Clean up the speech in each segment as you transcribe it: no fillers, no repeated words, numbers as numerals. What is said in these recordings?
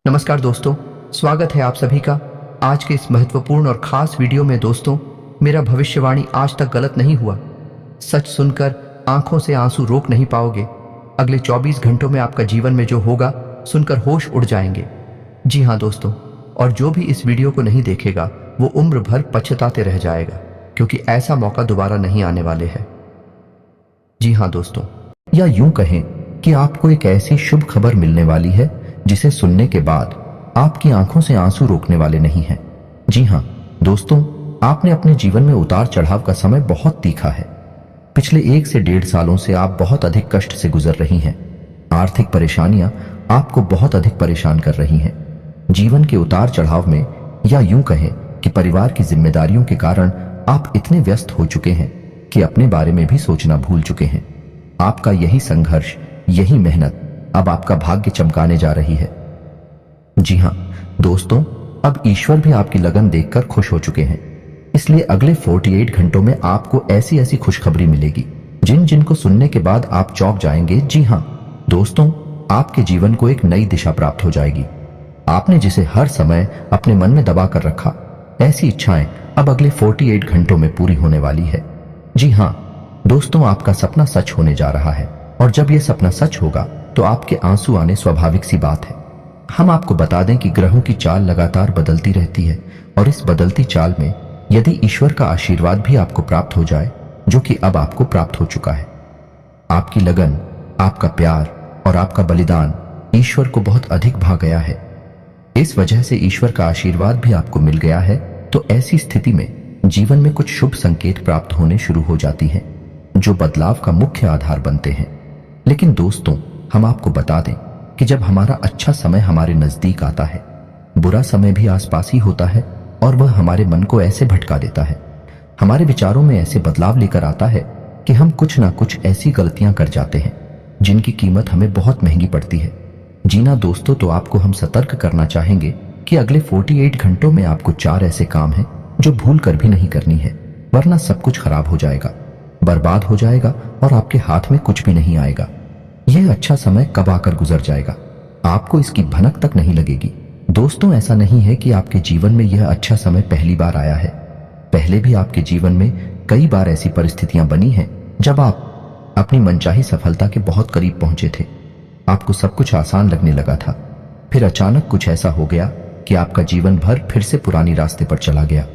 नमस्कार दोस्तों, स्वागत है आप सभी का आज के इस महत्वपूर्ण और खास वीडियो में। दोस्तों, मेरा भविष्यवाणी आज तक गलत नहीं हुआ। सच सुनकर आंखों से आंसू रोक नहीं पाओगे। अगले 24 घंटों में आपका जीवन में जो होगा सुनकर होश उड़ जाएंगे। जी हाँ दोस्तों, और जो भी इस वीडियो को नहीं देखेगा वो उम्र भर पछताते रह जाएगा, क्योंकि ऐसा मौका दोबारा नहीं आने वाले है। जी हाँ दोस्तों, या यूं कहें कि आपको एक ऐसी शुभ खबर मिलने वाली है जिसे सुनने के बाद आपकी आंखों से आंसू रोकने वाले नहीं हैं। जी हां दोस्तों, आपने अपने जीवन में उतार चढ़ाव का समय बहुत तीखा है। पिछले 1 से 1.5 सालों से आप बहुत अधिक कष्ट से गुजर रही हैं। आर्थिक परेशानियां आपको बहुत अधिक परेशान कर रही हैं। जीवन के उतार चढ़ाव में, या यूं कहें कि परिवार की जिम्मेदारियों के कारण आप इतने व्यस्त हो चुके हैं कि अपने बारे में भी सोचना भूल चुके हैं। आपका यही संघर्ष, यही मेहनत अब आपका भाग्य चमकाने जा रही है। जी हां दोस्तों, अब ईश्वर भी आपकी लगन देखकर खुश हो चुके हैं। इसलिए अगले 48 घंटों में आपको ऐसी ऐसी खुशखबरी मिलेगी जिन जिनको सुनने के बाद आप चौंक जाएंगे। जी हां दोस्तों, आपके जीवन को एक नई दिशा प्राप्त हो जाएगी। आपने जिसे हर समय अपने मन में दबा कर रखा, ऐसी इच्छाएं अब अगले 48 घंटों में पूरी होने वाली है। जी हां दोस्तों, आपका सपना सच होने जा रहा है, और जब यह सपना सच होगा तो आपके आंसू आने स्वाभाविक सी बात है। हम आपको बता दें कि ग्रहों की चाल लगातार बदलती रहती है, और इस बदलती चाल में यदि ईश्वर का आशीर्वाद भी आपको प्राप्त हो जाए, जो कि अब आपको प्राप्त हो चुका है, आपकी लगन, आपका प्यार और आपका बलिदान ईश्वर को बहुत अधिक भा गया है। इस वजह से ईश्वर का आशीर्वाद भी आपको मिल गया है। तो ऐसी स्थिति में जीवन में कुछ शुभ संकेत प्राप्त होने शुरू हो जाती हैं, जो बदलाव का मुख्य आधार बनते हैं। लेकिन दोस्तों, हम आपको बता दें कि जब हमारा अच्छा समय हमारे नजदीक आता है, बुरा समय भी आसपास ही होता है, और वह हमारे मन को ऐसे भटका देता है, हमारे विचारों में ऐसे बदलाव लेकर आता है कि हम कुछ ना कुछ ऐसी गलतियां कर जाते हैं जिनकी कीमत हमें बहुत महंगी पड़ती है। जीना दोस्तों, तो आपको हम सतर्क करना चाहेंगे कि अगले 48 घंटों में आपको 4 ऐसे काम हैं जो भूल कर भी नहीं करनी है, वरना सब कुछ खराब हो जाएगा, बर्बाद हो जाएगा और आपके हाथ में कुछ भी नहीं आएगा। यह अच्छा समय कब आकर गुजर जाएगा, आपको इसकी भनक तक नहीं लगेगी। दोस्तों, ऐसा नहीं है कि आपके जीवन में यह अच्छा समय पहली बार आया है। पहले भी आपके जीवन में कई बार ऐसी परिस्थितियां बनी हैं जब आप अपनी मनचाही सफलता के बहुत करीब पहुंचे थे। आपको सब कुछ आसान लगने लगा था, फिर अचानक कुछ ऐसा हो गया कि आपका जीवन भर फिर से पुरानी रास्ते पर चला गया।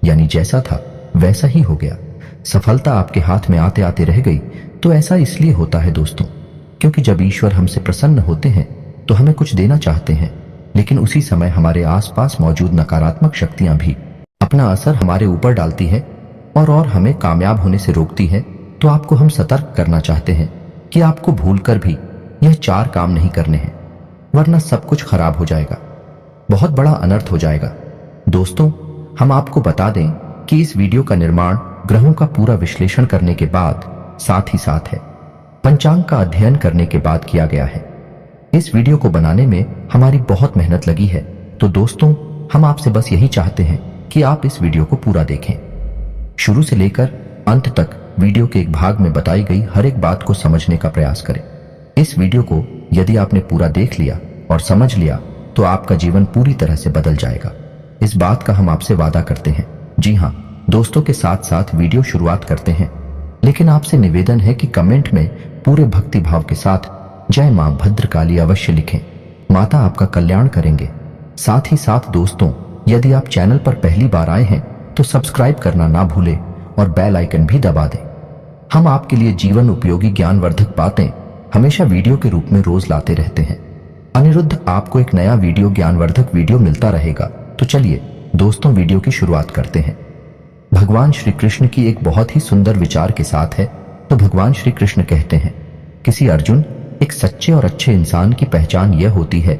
यानी जैसा था वैसा ही हो गया। सफलता आपके हाथ में आते आते रह गई। तो ऐसा इसलिए होता है दोस्तों, क्योंकि जब ईश्वर हमसे प्रसन्न होते हैं तो हमें कुछ देना चाहते हैं, लेकिन उसी समय हमारे आसपास मौजूद नकारात्मक शक्तियां भी अपना असर हमारे ऊपर डालती है और हमें कामयाब होने से रोकती है। तो आपको हम सतर्क करना चाहते हैं कि आपको भूलकर भी यह 4 काम नहीं करने हैं, वरना सब कुछ खराब हो जाएगा, बहुत बड़ा अनर्थ हो जाएगा। दोस्तों, हम आपको बता दें कि इस वीडियो का निर्माण ग्रहों का पूरा विश्लेषण करने के बाद, साथ ही साथ है पंचांग का अध्ययन करने के बाद किया गया है। इस वीडियो को बनाने में हमारी बहुत मेहनत लगी है। तो दोस्तों, हम आपसे बस यही चाहते हैं कि आप इस वीडियो को पूरा देखें, शुरू से लेकर अंत तक वीडियो के एक भाग में बताई गई हर एक बात को समझने का प्रयास करें। इस वीडियो को यदि आपने पूरा देख लिया और समझ लिया तो आपका जीवन पूरी तरह से बदल जाएगा। इस बात का हम आपसे वादा करते हैं। जी हाँ दोस्तों, के साथ साथ वीडियो शुरुआत करते हैं, लेकिन आपसे निवेदन है कि कमेंट में पूरे भक्ति भाव के साथ जय मां भद्रकाली अवश्य लिखें। माता आपका कल्याण करेंगे। साथ ही साथ दोस्तों, यदि आप चैनल पर पहली बार आए हैं तो सब्सक्राइब करना ना भूलें और बेल आइकन भी दबा दें। हम आपके लिए जीवन उपयोगी ज्ञानवर्धक बातें हमेशा वीडियो के रूप में रोज लाते रहते हैं। अनिरुद्ध आपको एक नया वीडियो ज्ञानवर्धक वीडियो मिलता रहेगा। तो चलिए दोस्तों, वीडियो की शुरुआत करते हैं। भगवान श्री कृष्ण की एक बहुत ही सुंदर विचार के साथ है। तो भगवान श्री कृष्ण कहते हैं, किसी अर्जुन, एक सच्चे और अच्छे इंसान की पहचान यह होती है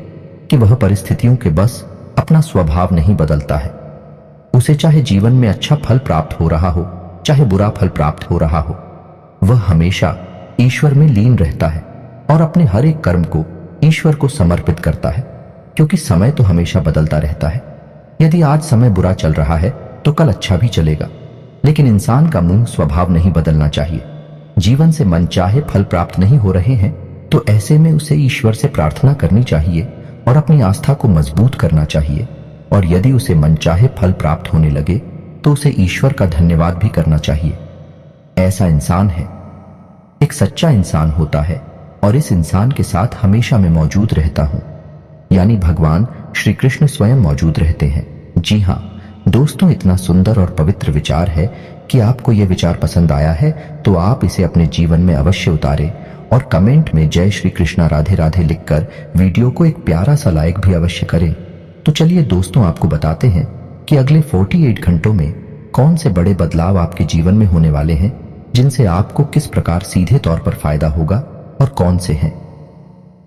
कि वह परिस्थितियों के बस अपना स्वभाव नहीं बदलता है। उसे चाहे जीवन में अच्छा फल प्राप्त हो रहा हो, चाहे बुरा फल प्राप्त हो रहा हो, वह हमेशा ईश्वर में लीन रहता है और अपने हर एक कर्म को ईश्वर को समर्पित करता है, क्योंकि समय तो हमेशा बदलता रहता है। यदि आज समय बुरा चल रहा है तो कल अच्छा भी चलेगा, लेकिन इंसान का मूल स्वभाव नहीं बदलना चाहिए। जीवन से मनचाहे फल प्राप्त नहीं हो रहे हैं तो ऐसे में उसे ईश्वर से प्रार्थना करनी चाहिए और अपनी आस्था को मजबूत करना चाहिए, और यदि उसे मनचाहे फल प्राप्त होने लगे तो उसे ईश्वर का धन्यवाद भी करना चाहिए। ऐसा इंसान है, एक सच्चा इंसान होता है और इस इंसान के साथ हमेशा मैं मौजूद रहता हूं, यानी भगवान श्री कृष्ण स्वयं मौजूद रहते हैं। जी हां दोस्तों, इतना सुंदर और पवित्र विचार है कि आपको यह विचार पसंद आया है तो आप इसे अपने जीवन में अवश्य उतारें और कमेंट में जय श्री कृष्णा राधे राधे लिखकर वीडियो को एक प्यारा सा लाइक भी अवश्य करें। तो चलिए दोस्तों, आपको बताते हैं कि अगले 48 घंटों में कौन से बड़े बदलाव आपके जीवन में होने वाले हैं, जिनसे आपको किस प्रकार सीधे तौर पर फायदा होगा, और कौन से हैं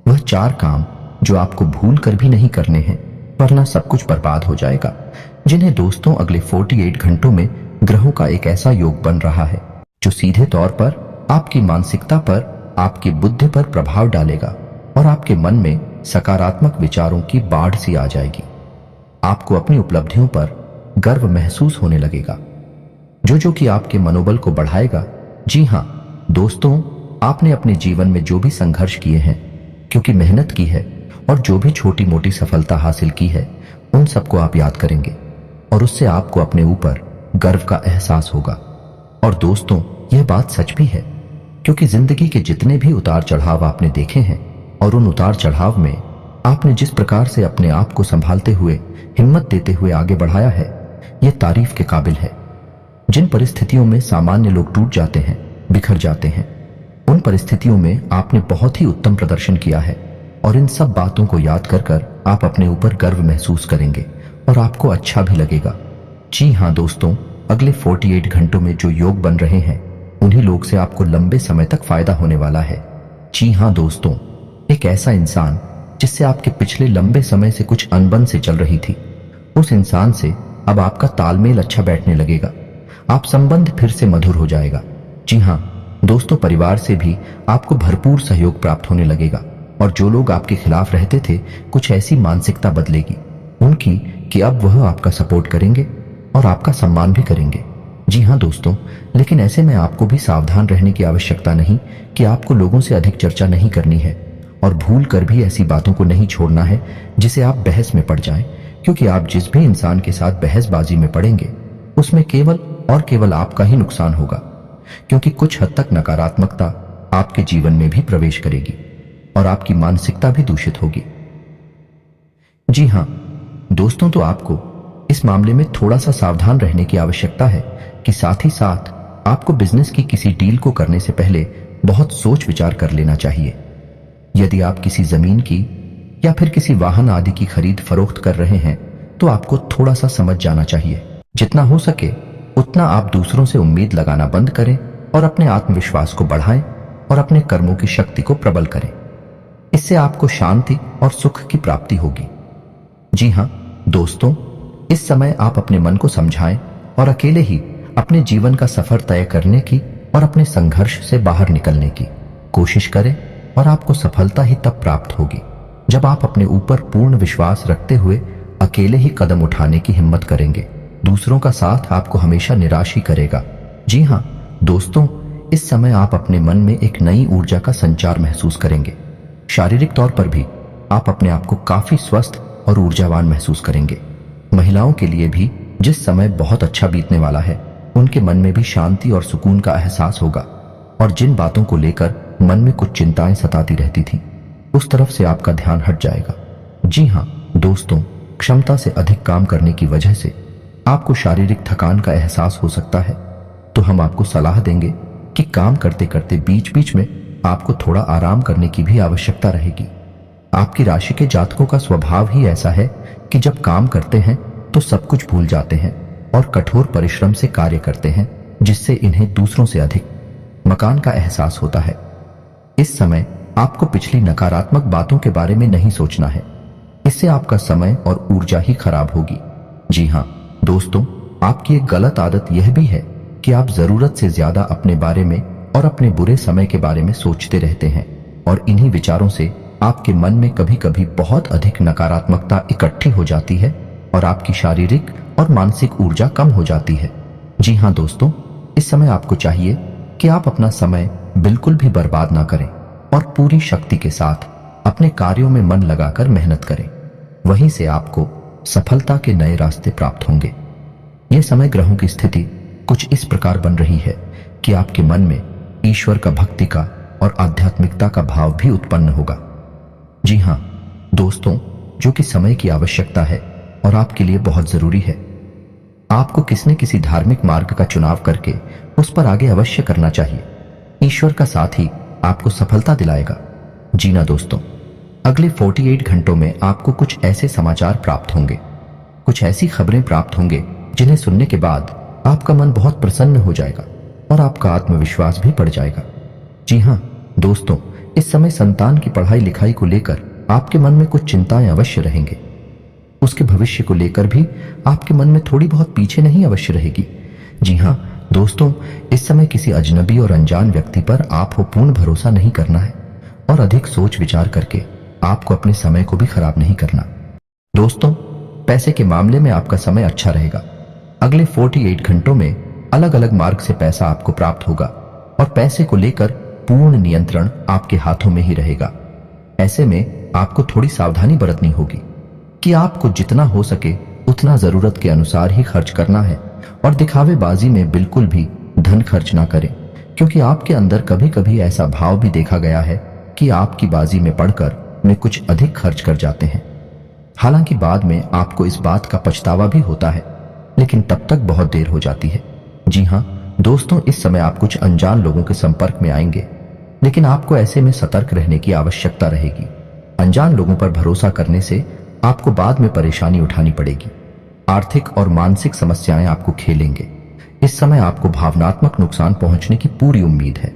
वह 4 काम जो आपको भूल कर भी नहीं करने हैं, वरना सब कुछ बर्बाद हो जाएगा, जिन्हें दोस्तों अगले 48 घंटों में ग्रहों का एक ऐसा योग बन रहा है जो सीधे तौर पर आपकी मानसिकता पर, आपकी बुद्धि पर प्रभाव डालेगा और आपके मन में सकारात्मक विचारों की बाढ़ सी आ जाएगी। आपको अपनी उपलब्धियों पर गर्व महसूस होने लगेगा, जो कि आपके मनोबल को बढ़ाएगा। जी हां दोस्तों, आपने अपने जीवन में जो भी संघर्ष किए हैं, क्योंकि मेहनत की है, और जो भी छोटी मोटी सफलता हासिल की है, उन सबको आप याद करेंगे और उससे आपको अपने ऊपर गर्व का एहसास होगा। और दोस्तों, यह बात सच भी है, क्योंकि जिंदगी के जितने भी उतार चढ़ाव आपने देखे हैं और उन उतार चढ़ाव में आपने जिस प्रकार से अपने आप को संभालते हुए, हिम्मत देते हुए आगे बढ़ाया है, यह तारीफ के काबिल है। जिन परिस्थितियों में सामान्य लोग टूट जाते हैं, बिखर जाते हैं, उन परिस्थितियों में आपने बहुत ही उत्तम प्रदर्शन किया है, और इन सब बातों को याद कर कर आप अपने ऊपर गर्व महसूस करेंगे और आपको अच्छा भी लगेगा। जी हां दोस्तों, अगले 48 घंटों में जो योग बन रहे हैं, उन्हीं लोग से आपको लंबे समय तक फायदा होने वाला है। जी हां दोस्तों, एक ऐसा इंसान जिससे आपके पिछले लंबे समय से कुछ अनबन से चल रही थी, उस इंसान से अब आपका तालमेल अच्छा बैठने लगेगा, आप संबंध फिर से मधुर हो जाएगा। जी हां दोस्तों, परिवार से भी आपको भरपूर सहयोग प्राप्त होने लगेगा, और जो लोग आपके खिलाफ रहते थे, कुछ ऐसी मानसिकता बदलेगी उनकी कि अब वह आपका सपोर्ट करेंगे और आपका सम्मान भी करेंगे। जी हां दोस्तों, लेकिन ऐसे में आपको भी सावधान रहने की आवश्यकता नहीं कि आपको लोगों से अधिक चर्चा नहीं करनी है, और भूल कर भी ऐसी बातों को नहीं छोड़ना है जिसे आप बहस में पड़ जाएं, क्योंकि आप जिस भी इंसान के साथ बहसबाजी में पड़ेंगे, उसमें केवल और केवल आपका ही नुकसान होगा, क्योंकि कुछ हद तक नकारात्मकता आपके जीवन में भी प्रवेश करेगी और आपकी मानसिकता भी दूषित होगी। जी हां दोस्तों, तो आपको इस मामले में थोड़ा सा सावधान रहने की आवश्यकता है कि साथ ही साथ आपको बिजनेस की किसी डील को करने से पहले बहुत सोच विचार कर लेना चाहिए। यदि आप किसी जमीन की या फिर किसी वाहन आदि की खरीद फरोख्त कर रहे हैं, तो आपको थोड़ा सा समझ जाना चाहिए। जितना हो सके उतना आप दूसरों से उम्मीद लगाना बंद करें और अपने आत्मविश्वास को बढ़ाएं और अपने कर्मों की शक्ति को प्रबल करें। इससे आपको शांति और सुख की प्राप्ति होगी। जी हां दोस्तों, इस समय आप अपने मन को समझाएं और अकेले ही अपने जीवन का सफर तय करने की और अपने संघर्ष से बाहर निकलने की कोशिश करें, और आपको सफलता ही तब प्राप्त होगी जब आप अपने ऊपर पूर्ण विश्वास रखते हुए अकेले ही कदम उठाने की हिम्मत करेंगे। दूसरों का साथ आपको हमेशा निराश ही करेगा। जी हां दोस्तों, इस समय आप अपने मन में एक नई ऊर्जा का संचार महसूस करेंगे। शारीरिक तौर पर भी आप अपने आप को काफी स्वस्थ और ऊर्जावान महसूस करेंगे। महिलाओं के लिए भी जिस समय बहुत अच्छा बीतने वाला है, उनके मन में भी शांति और सुकून का एहसास होगा, और जिन बातों को लेकर मन में कुछ चिंताएं सताती रहती थी, उस तरफ से आपका ध्यान हट जाएगा। जी हां दोस्तों, क्षमता से अधिक काम करने की वजह से आपको शारीरिक थकान का एहसास हो सकता है, तो हम आपको सलाह देंगे कि काम करते करते बीच बीच में आपको थोड़ा आराम करने की भी आवश्यकता रहेगी। आपकी राशि के जातकों का स्वभाव ही ऐसा है कि जब काम करते हैं तो सब कुछ भूल जाते हैं और कठोर परिश्रम से कार्य करते हैं, जिससे इन्हें दूसरों से अधिक मकान का एहसास होता है। इस समय आपको पिछली नकारात्मक बातों के बारे में नहीं सोचना है, इससे आपका समय और ऊर्जा ही खराब होगी। जी हां दोस्तों, आपकी एक गलत आदत यह भी है कि आप जरूरत से ज्यादा अपने बारे में और अपने बुरे समय के बारे में सोचते रहते हैं, और इन्हीं विचारों से आपके मन में कभी कभी बहुत अधिक नकारात्मकता इकट्ठी हो जाती है और आपकी शारीरिक और मानसिक ऊर्जा कम हो जाती है। जी हां दोस्तों, इस समय आपको चाहिए कि आप अपना समय बिल्कुल भी बर्बाद ना करें और पूरी शक्ति के साथ अपने कार्यों में मन लगाकर मेहनत करें। वहीं से आपको सफलता के नए रास्ते प्राप्त होंगे। यह समय ग्रहों की स्थिति कुछ इस प्रकार बन रही है कि आपके मन में ईश्वर का भक्ति का और आध्यात्मिकता का भाव भी उत्पन्न होगा। जी हां दोस्तों, जो कि समय की आवश्यकता है और आपके लिए बहुत जरूरी है। आपको किसी न किसी धार्मिक मार्ग का चुनाव करके उस पर आगे अवश्य करना चाहिए। ईश्वर का साथ ही आपको सफलता दिलाएगा। जी ना दोस्तों, अगले 48 घंटों में आपको कुछ ऐसे समाचार प्राप्त होंगे, कुछ ऐसी खबरें प्राप्त होंगे जिन्हें सुनने के बाद आपका मन बहुत प्रसन्न हो जाएगा और आपका आत्मविश्वास भी बढ़ जाएगा। जी हां दोस्तों, इस समय संतान की पढ़ाई लिखाई को लेकर आपके मन में कुछ चिंताएं अवश्य रहेंगे। उसके भविष्य को लेकर भी आपके मन में थोड़ी बहुत पीछे नहीं अवश्य रहेगी। जी हां दोस्तों, इस समय किसी अजनबी और अनजान व्यक्ति पर आपको पूर्ण भरोसा नहीं करना है और अधिक सोच विचार करके आपको अपने समय को भी खराब नहीं करना। दोस्तों, पैसे के मामले में आपका समय अच्छा रहेगा। अगले 48 घंटों में अलग अलग मार्ग से पैसा आपको प्राप्त होगा और पैसे को लेकर पूर्ण नियंत्रण आपके हाथों में ही रहेगा। ऐसे में आपको थोड़ी सावधानी बरतनी होगी कि आपको जितना हो सके उतना जरूरत के अनुसार ही खर्च करना है और दिखावेबाजी में बिल्कुल भी धन खर्च ना करें, क्योंकि आपके अंदर कभी कभी ऐसा भाव भी देखा गया है कि आपकी बाजी में पड़कर में कुछ अधिक खर्च कर जाते हैं। हालांकि बाद में आपको इस बात का पछतावा भी होता है, लेकिन तब तक बहुत देर हो जाती है। जी हां दोस्तों, इस समय आप कुछ अनजान लोगों के संपर्क में आएंगे, लेकिन आपको ऐसे में सतर्क रहने की आवश्यकता रहेगी। अनजान लोगों पर भरोसा करने से आपको बाद में परेशानी उठानी पड़ेगी। आर्थिक और मानसिक समस्याएं आपको खेलेंगे। इस समय आपको भावनात्मक नुकसान पहुंचने की पूरी उम्मीद है,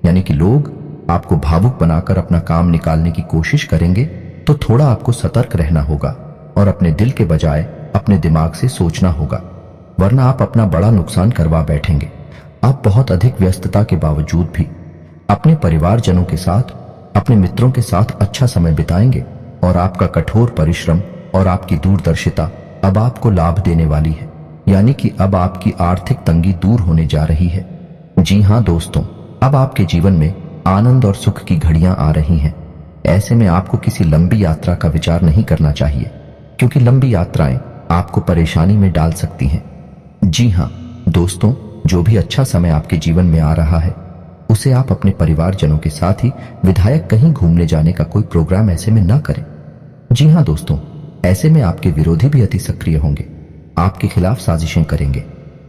यानी कि लोग आपको भावुक बनाकर अपना काम निकालने की कोशिश करेंगे, तो थोड़ा आपको सतर्क रहना होगा और अपने दिल के बजाय अपने दिमाग से सोचना होगा, वरना आप अपना बड़ा नुकसान करवा बैठेंगे। आप बहुत अधिक व्यस्तता के बावजूद भी अपने परिवारजनों के साथ, अपने मित्रों के साथ अच्छा समय बिताएंगे और आपका कठोर परिश्रम और आपकी दूरदर्शिता अब आपको लाभ देने वाली है, यानी कि अब आपकी आर्थिक तंगी दूर होने जा रही है। जी हां दोस्तों, अब आपके जीवन में आनंद और सुख की घड़ियां आ रही हैं। ऐसे में आपको किसी लंबी यात्रा का विचार नहीं करना चाहिए, क्योंकि लंबी यात्राएं आपको परेशानी में डाल सकती हैं। जी हां दोस्तों, जो भी अच्छा समय आपके जीवन में आ रहा है उसे आप अपने परिवारजनों के साथ ही विधायक कहीं घूमने जाने का कोई प्रोग्राम ऐसे में ना करें। जी हां दोस्तों, ऐसे में आपके विरोधी भी अति सक्रिय होंगे, आपके खिलाफ साजिशें करेंगे,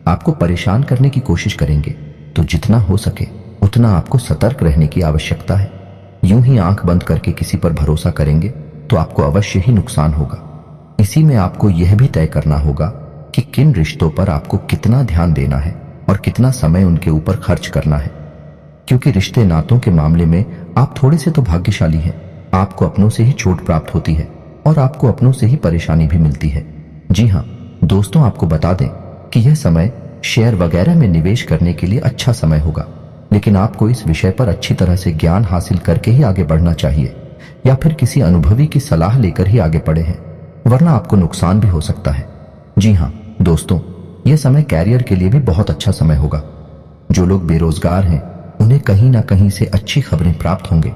आपको परेशान करने की कोशिश करेंगे। तो जितना हो सके उतना आपको सतर्क रहने की आवश्यकता है। यूं ही आंख बंद करके किसी पर भरोसा करेंगे तो आपको अवश्य ही नुकसान होगा। इसी में आपको यह भी तय करना होगा कि किन रिश्तों पर आपको कितना ध्यान देना है और कितना समय उनके ऊपर खर्च करना है, क्योंकि रिश्ते नातों के मामले में आप थोड़े से तो भाग्यशाली हैं। आपको अपनों से ही चोट प्राप्त होती है और आपको अपनों से ही परेशानी भी मिलती है। जी हां दोस्तों, आपको बता दें कि यह समय शेयर वगैरह में निवेश करने के लिए अच्छा समय होगा, लेकिन आपको इस विषय पर अच्छी तरह से ज्ञान हासिल करके ही आगे बढ़ना चाहिए, या फिर किसी अनुभवी की सलाह लेकर ही आगे बढ़े हैं, वरना आपको नुकसान भी हो सकता है। जी हां दोस्तों, यह समय कैरियर के लिए भी बहुत अच्छा समय होगा। जो लोग बेरोजगार हैं उन्हें कहीं ना कहीं से अच्छी खबरें प्राप्त होंगे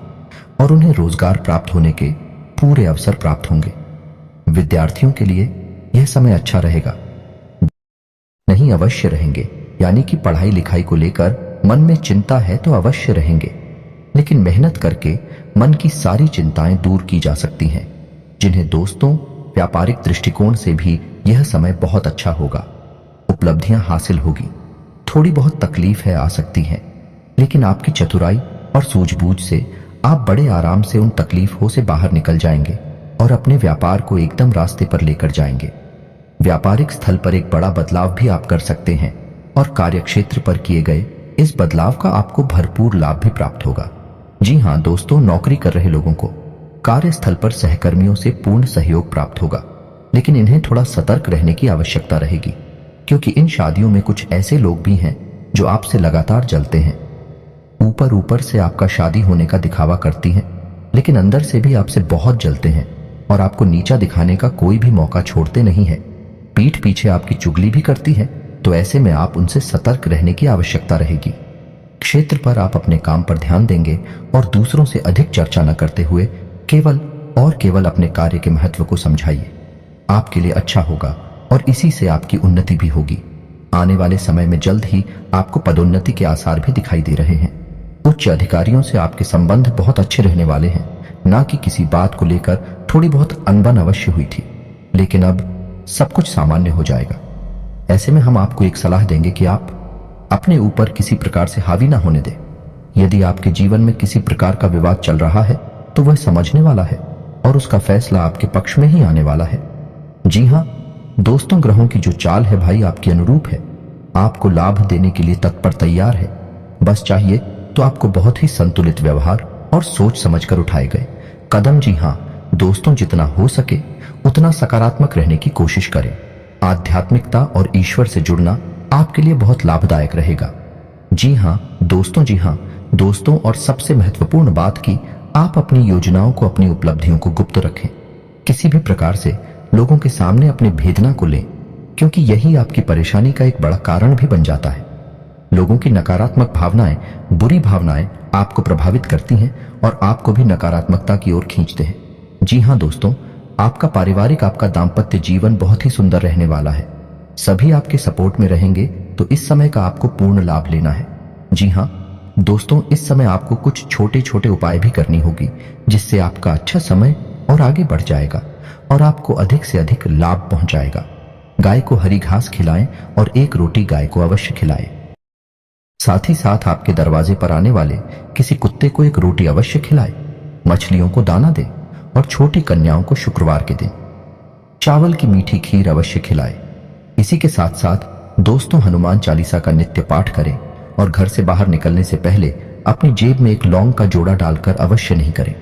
और उन्हें रोजगार प्राप्त होने के पूरे अवसर प्राप्त होंगे। विद्यार्थियों के लिए यह समय अच्छा रहेगा। नहीं अवश्य रहेंगे, यानी कि पढ़ाई लिखाई को लेकर मन में चिंता है तो अवश्य रहेंगे, लेकिन मेहनत करके मन की सारी चिंताएं दूर की जा सकती हैं। जिन्हें दोस्तों व्यापारिक दृष्टिकोण से भी यह समय बहुत अच्छा होगा। उपलब्धियां हासिल होगी, थोड़ी बहुत तकलीफें आ सकती हैं, लेकिन आपकी चतुराई और सूझबूझ से आप बड़े आराम से उन तकलीफों से बाहर निकल जाएंगे और अपने व्यापार को एकदम रास्ते पर लेकर जाएंगे। व्यापारिक स्थल पर एक बड़ा बदलाव भी आप कर सकते हैं और कार्यक्षेत्र पर किए गए इस बदलाव का आपको भरपूर लाभ भी प्राप्त होगा। जी हां दोस्तों, नौकरी कर रहे लोगों को कार्यस्थल पर सहकर्मियों से पूर्ण सहयोग प्राप्त होगा, लेकिन इन्हें थोड़ा सतर्क रहने की आवश्यकता रहेगी, क्योंकि इन शादियों में कुछ ऐसे लोग भी हैं जो आपसे लगातार जलते हैं। ऊपर ऊपर से आपका शादी होने का दिखावा करती हैं, लेकिन अंदर से भी आपसे बहुत जलते हैं और आपको नीचा दिखाने का कोई भी मौका छोड़ते नहीं है। पीठ पीछे आपकी चुगली भी करती है, तो ऐसे में आप उनसे सतर्क रहने की आवश्यकता रहेगी। क्षेत्र पर आप अपने काम पर ध्यान देंगे और दूसरों से अधिक चर्चा न करते हुए केवल और केवल अपने कार्य के महत्व को समझाइए। आपके लिए अच्छा होगा और इसी से आपकी उन्नति भी होगी। आने वाले समय में जल्द ही आपको पदोन्नति के आसार भी दिखाई दे रहे हैं। उच्च अधिकारियों से आपके संबंध बहुत अच्छे रहने वाले हैं। ना कि किसी बात को लेकर थोड़ी बहुत अनबन अवश्य हुई थी, लेकिन अब सब कुछ सामान्य हो जाएगा। ऐसे में हम आपको एक सलाह देंगे कि आप अपने ऊपर किसी प्रकार से हावी ना होने दें। यदि आपके जीवन में किसी प्रकार का विवाद चल रहा है तो वह समझने वाला है और उसका फैसला आपके पक्ष में ही आने वाला है। जी हाँ दोस्तों, ग्रहों की जो चाल है भाई आपके अनुरूप है। आपको लाभ देने के लिए तत्पर तैयार है। बस चाहिए तो आपको बहुत ही संतुलित व्यवहार और सोच समझकर उठाए गए कदम। जी हाँ दोस्तों, जितना हो सके उतना सकारात्मक रहने की कोशिश करें। आध्यात्मिकता और ईश्वर से जुड़ना आपके लिए बहुत लाभदायक रहेगा। जी हाँ दोस्तों, और सबसे महत्वपूर्ण बात कि आप अपनी योजनाओं को, अपनी उपलब्धियों को गुप्त रखें। किसी भी प्रकार से लोगों के सामने अपने भेद ना को लें, क्योंकि यही आपकी परेशानी का एक बड़ा कारण भी बन जाता है। लोगों की नकारात्मक भावनाएं, बुरी भावनाएं आपको प्रभावित करती हैं और आपको भी नकारात्मकता की ओर खींचते हैं। जी हाँ दोस्तों, आपका पारिवारिक, आपका दाम्पत्य जीवन बहुत ही सुंदर रहने वाला है। सभी आपके सपोर्ट में रहेंगे तो इस समय का आपको पूर्ण लाभ लेना है। जी हाँ दोस्तों, इस समय आपको कुछ छोटे छोटे उपाय भी करनी होगी, जिससे आपका अच्छा समय और आगे बढ़ जाएगा और आपको अधिक से अधिक लाभ पहुंचाएगा। गाय को हरी घास खिलाएं और एक रोटी गाय को अवश्य खिलाएं। साथ ही साथ आपके दरवाजे पर आने वाले किसी कुत्ते को एक रोटी अवश्य खिलाएं। मछलियों को दाना दें और छोटी कन्याओं को शुक्रवार के दिन चावल की मीठी खीर अवश्य खिलाएं। इसी के साथ साथ दोस्तों, हनुमान चालीसा का नित्य पाठ करें और घर से बाहर निकलने से पहले अपनी जेब में एक लौंग का जोड़ा डालकर अवश्य नहीं करें।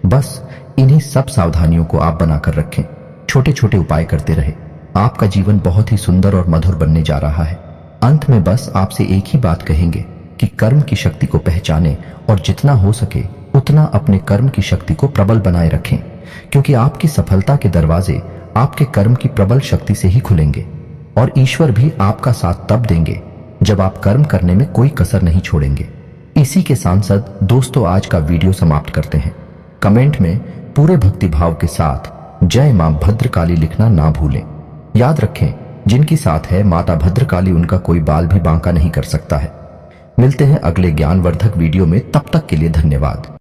बस इन्हीं सब सावधानियों को आप बनाकर रखें। छोटे छोटे उपाय करते रहे। आपका जीवन बहुत ही सुंदर और मधुर बनने जा रहा है। अंत में बस आपसे एक ही बात कहेंगे कि कर्म की शक्ति को पहचानें और जितना हो सके उतना अपने कर्म की शक्ति को प्रबल बनाए रखें, क्योंकि आपकी सफलता के दरवाजे आपके कर्म की प्रबल शक्ति से ही खुलेंगे और ईश्वर भी आपका साथ तब देंगे जब आप कर्म करने में कोई कसर नहीं छोड़ेंगे। इसी के सांसद दोस्तों, आज का वीडियो समाप्त करते हैं। कमेंट में पूरे भक्तिभाव के साथ जय मां भद्रकाली लिखना ना भूलें। याद रखें, जिनकी साथ है माता भद्रकाली, उनका कोई बाल भी बांका नहीं कर सकता है। मिलते हैं अगले ज्ञानवर्धक वीडियो में, तब तक के लिए धन्यवाद।